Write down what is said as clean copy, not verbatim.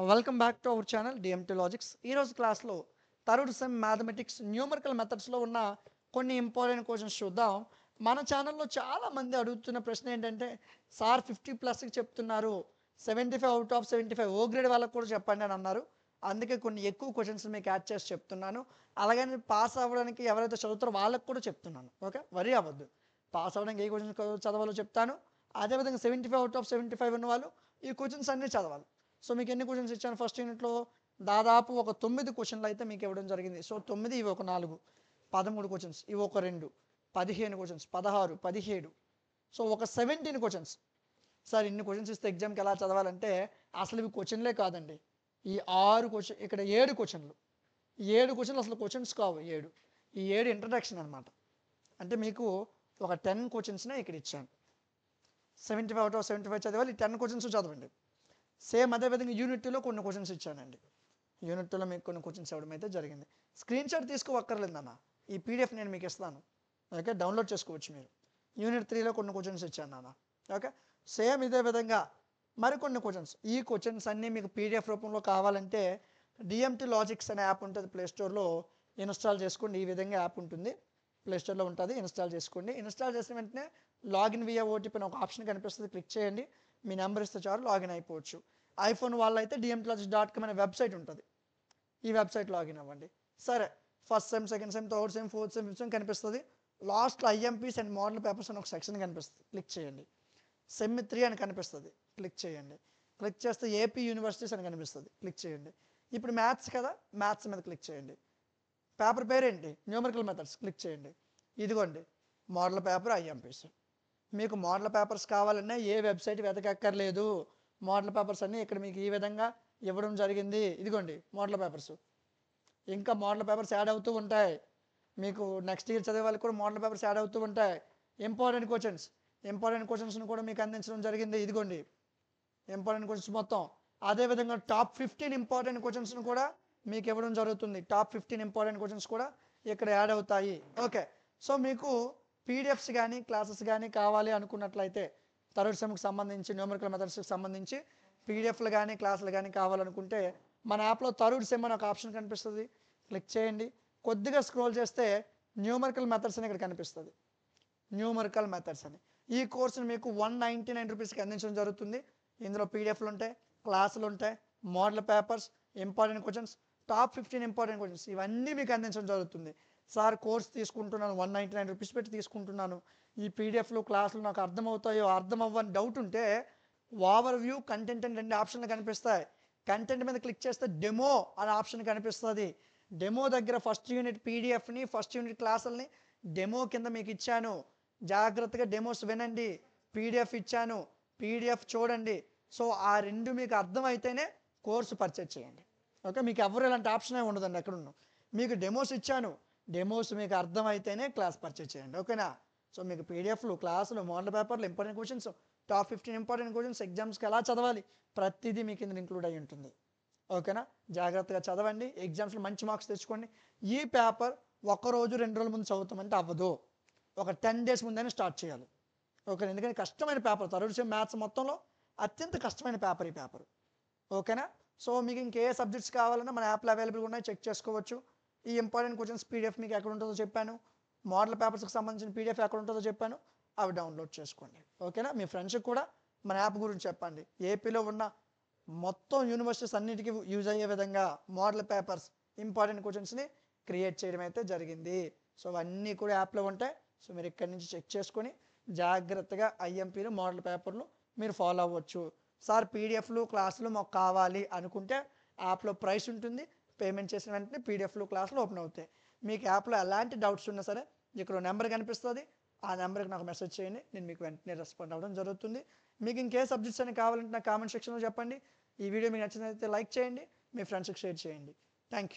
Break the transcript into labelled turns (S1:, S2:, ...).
S1: Welcome back to our channel DMT logics. ఈరోజు క్లాస్లో third sem mathematics numerical మెథడ్స్లో ఉన్న కొన్ని ఇంపార్టెంట్ క్వశ్చన్స్ చూద్దాం. మన ఛానల్లో చాలామంది అడుగుతున్న ప్రశ్న ఏంటంటే, సార్ 50+కి చెప్తున్నారు, 75/75 ఓ గ్రేడ్ వాళ్ళకు కూడా చెప్పండి అని అన్నారు. అందుకే కొన్ని ఎక్కువ క్వశ్చన్స్ మీకు యాడ్ చేసి చెప్తున్నాను. అలాగని పాస్ అవ్వడానికి ఎవరైతే చదువుతారో వాళ్ళకు కూడా చెప్తున్నాను. ఓకే, వరీ అవ్వద్దు. పాస్ అవ్వడానికి ఏ క్వశ్చన్స్ చదవాలో చెప్తాను. అదేవిధంగా 75/75 ఉన్న వాళ్ళు ఈ క్వశ్చన్స్ అన్నీ చదవాలి. సో మీకు ఎన్ని క్వశ్చన్స్ ఇచ్చాను ఫస్ట్ యూనిట్లో? దాదాపు ఒక 9 క్వశ్చన్లు అయితే మీకు ఇవ్వడం జరిగింది. సో 9 ఇవి ఒక 4, 13 క్వశ్చన్స్, ఇవి ఒక 2, 15 క్వశ్చన్స్, 16, 17. సో ఒక 17 క్వశ్చన్స్. సార్ ఇన్ని క్వశ్చన్స్ ఇస్తే ఎగ్జామ్కి ఎలా చదవాలంటే, అసలు ఇవి క్వశ్చన్లే కాదండి. ఈ 6 క్వశ్చన్, ఇక్కడ 7 క్వశ్చన్లు. 7 క్వశ్చన్లు అసలు క్వశ్చన్స్ కావు. ఈ 7 ఇంట్రడక్షన్ అనమాట. అంటే మీకు ఒక 10 క్వశ్చన్స్నే ఇక్కడ ఇచ్చాను. 75/75 చదివాలి. 10 క్వశ్చన్స్ చదవండి. సేమ్ అదేవిధంగా యూనిట్ 2లో కొన్ని క్వశ్చన్స్ ఇచ్చానండి. యూనిట్ 2లో మీకు కొన్ని క్వశ్చన్స్ ఇవ్వడం అయితే జరిగింది. స్క్రీన్ షాట్ తీసుకోవక్కర్లేదన్న, ఈ పీడిఎఫ్ నేను మీకు ఇస్తాను. ఓకే, డౌన్లోడ్ చేసుకోవచ్చు మీరు. యూనిట్ 3లో కొన్ని క్వశ్చన్స్ ఇచ్చాను నాన్న. ఓకే, సేమ్ ఇదే విధంగా మరికొన్ని క్వశ్చన్స్. ఈ క్వశ్చన్స్ అన్నీ మీకు పీడిఎఫ్ రూపంలో కావాలంటే డిఎంటీ లాజిక్స్ అనే యాప్ ఉంటుంది ప్లేస్టోర్లో, ఇన్స్టాల్ చేసుకోండి. ఈ విధంగా యాప్ ఉంటుంది, ప్లేస్టోర్లో ఉంటుంది, ఇన్స్టాల్ చేసుకోండి. ఇన్స్టాల్ చేసిన వెంటనే లాగిన్ వియా ఓటీపీ అని ఒక ఆప్షన్ కనిపిస్తుంది, క్లిక్ చేయండి. మీ నెంబర్ ఇస్తే చాలు, లాగిన్ అయిపోవచ్చు. ఐఫోన్ వాళ్ళైతే dmtlogics.com అనే వెబ్సైట్ ఉంటుంది, ఈ వెబ్సైట్ లాగిన్ అవ్వండి. సరే, first sem, second sem, third sem, fourth sem, fifth sem కనిపిస్తుంది. లాస్ట్లో ఐఎంపీస్ అండ్ మోడల్ పేపర్స్ అని ఒక సెక్షన్ కనిపిస్తుంది, క్లిక్ చేయండి. సెమ్ 3 అని కనిపిస్తుంది, క్లిక్ చేయండి. క్లిక్ చేస్తే ఏపీ యూనివర్సిటీస్ అని కనిపిస్తుంది, క్లిక్ చేయండి. ఇప్పుడు మ్యాథ్స్ కదా, మ్యాథ్స్ మీద క్లిక్ చేయండి. పేపర్ పేరేంటి? న్యూమరికల్ మెథడ్స్, క్లిక్ చేయండి. ఇదిగోండి మోడల్ పేపర్ ఐఎంపీస్. మీకు మోడల్ పేపర్స్ కావాలన్నా ఏ వెబ్సైట్ వెతకక్కర్లేదు. మోడల్ పేపర్స్ అన్నీ ఇక్కడ మీకు ఈ విధంగా ఇవ్వడం జరిగింది. ఇదిగోండి మోడల్ పేపర్స్. ఇంకా మోడల్ పేపర్స్ యాడ్ అవుతూ ఉంటాయి. మీకు నెక్స్ట్ ఇయర్ చదివే వాళ్ళకి కూడా మోడల్ పేపర్స్ యాడ్ అవుతూ ఉంటాయి. ఇంపార్టెంట్ క్వశ్చన్స్ని కూడా మీకు అందించడం జరిగింది. ఇదిగోండి ఇంపార్టెంట్ క్వశ్చన్స్ మొత్తం. అదేవిధంగా టాప్ 15 ఇంపార్టెంట్ క్వశ్చన్స్ని కూడా మీకు ఇవ్వడం జరుగుతుంది. టాప్ 15 ఇంపార్టెంట్ క్వశ్చన్స్ కూడా ఇక్కడ యాడ్ అవుతాయి. ఓకే, సో మీకు పీడిఎఫ్స్ కానీ క్లాసెస్ కానీ కావాలి అనుకున్నట్లయితే, థర్డ్ సెమ్కి సంబంధించి న్యూమరికల్ మెథడ్స్కి సంబంధించి పీడిఎఫ్లు కానీ క్లాసులు కానీ కావాలనుకుంటే మన యాప్లో థర్డ్ సెమ్ అని ఒక ఆప్షన్ కనిపిస్తుంది, క్లిక్ చేయండి. కొద్దిగా స్క్రోల్ చేస్తే న్యూమరికల్ మెథడ్స్ అని ఇక్కడ కనిపిస్తుంది. న్యూమరికల్ మెథడ్స్ అని ఈ కోర్సుని మీకు 199 రూపీస్కి అందించడం జరుగుతుంది. ఇందులో పీడిఎఫ్లు ఉంటాయి, క్లాసులు ఉంటాయి, model papers, important questions, top 15 important questions, ఇవన్నీ మీకు అందించడం జరుగుతుంది. సార్ కోర్స్ తీసుకుంటున్నాను, 199 రూపీస్ పెట్టి తీసుకుంటున్నాను, ఈ పీడిఎఫ్లు క్లాసులు నాకు అర్థమవుతాయో అర్థం అవ్వని డౌట్ ఉంటే ఓవర్ వ్యూ, కంటెంట్ అని 2 ఆప్షన్లు కనిపిస్తాయి. కంటెంట్ మీద క్లిక్ చేస్తే డెమో అనే ఆప్షన్ కనిపిస్తుంది. డెమో దగ్గర ఫస్ట్ యూనిట్ పీడిఎఫ్ని, ఫస్ట్ యూనిట్ క్లాసుల్ని డెమో కింద మీకు ఇచ్చాను. జాగ్రత్తగా డెమోస్ వినండి. పీడిఎఫ్ ఇచ్చాను, పీడిఎఫ్ చూడండి. సో ఆ 2 మీకు అర్థమైతేనే కోర్సు పర్చేజ్ చేయండి. ఓకే, మీకు ఎవరు ఇలాంటి ఆప్షనే ఉండదండి. ఎక్కడున్నా మీకు డెమోస్ ఇచ్చాను, డెమోస్ మీకు అర్థమైతేనే క్లాస్ పర్చేజ్ చేయండి. ఓకేనా? సో మీకు పీడిఎఫ్లు, క్లాసులు, మోడల్ పేపర్లు, important questions, top 15 important questions, ఎగ్జామ్స్కి ఎలా చదవాలి, ప్రతిదీ మీకు ఇందులో ఇంక్లూడ్ అయి ఉంటుంది. ఓకేనా? జాగ్రత్తగా చదవండి, ఎగ్జామ్స్లో మంచి మార్క్స్ తెచ్చుకోండి. ఈ పేపర్ 1 రోజు 2 రోజుల ముందు చదువుతామంటే అవ్వదు, ఒక 10 డేస్ ముందైనా స్టార్ట్ చేయాలి. ఓకే, ఎందుకంటే కష్టమైన పేపర్. థర్డ్ సెమ్ మ్యాథ్స్ మొత్తంలో అత్యంత కష్టమైన పేపర్ ఈ పేపర్. ఓకేనా? సో మీకు ఇంకే సబ్జెక్ట్స్ కావాలన్నా మన యాప్లో అవైలబుల్గా ఉన్నాయి, చెక్ చేసుకోవచ్చు. ఈ ఇంపార్టెంట్ క్వశ్చన్స్ పీడిఎఫ్ మీకు ఎక్కడ ఉంటుందో చెప్పాను, మోడల్ పేపర్స్కి సంబంధించిన పీడిఎఫ్ ఎక్కడ ఉంటుందో చెప్పాను, అవి డౌన్లోడ్ చేసుకోండి. ఓకేనా? మీ ఫ్రెండ్స్కి కూడా మన యాప్ గురించి చెప్పండి. ఏపీలో ఉన్న మొత్తం యూనివర్సిటీస్ అన్నిటికీ యూజ్ అయ్యే విధంగా మోడల్ పేపర్స్, ఇంపార్టెంట్ క్వశ్చన్స్ని క్రియేట్ చేయడం అయితే జరిగింది. సో అవన్నీ కూడా యాప్లో ఉంటాయి. సో మీరు ఇక్కడి నుంచి చెక్ చేసుకొని జాగ్రత్తగా ఐఎంపీలు, మోడల్ పేపర్లు మీరు ఫాలో అవ్వచ్చు. సార్ పీడిఎఫ్లు క్లాసులు మాకు కావాలి అనుకుంటే యాప్లో ప్రైస్ ఉంటుంది, పేమెంట్ చేసిన వెంటనే పీడిఎఫ్లు క్లాసులు ఓపెన్ అవుతాయి. మీకు యాప్లో ఎలాంటి డౌట్స్ ఉన్నా సరే ఇక్కడ నెంబర్ కనిపిస్తుంది, ఆ నెంబర్కి నాకు మెసేజ్ చేయండి, నేను మీకు వెంటనే రెస్పాండ్ అవ్వడం జరుగుతుంది. మీకు ఇంకే సబ్జెక్ట్స్ అని కావాలంటే నాకు కామెంట్ సెక్షన్లో చెప్పండి. ఈ వీడియో మీకు నచ్చినట్లయితే లైక్ చేయండి, మీ ఫ్రెండ్స్కి షేర్ చేయండి. Thank you.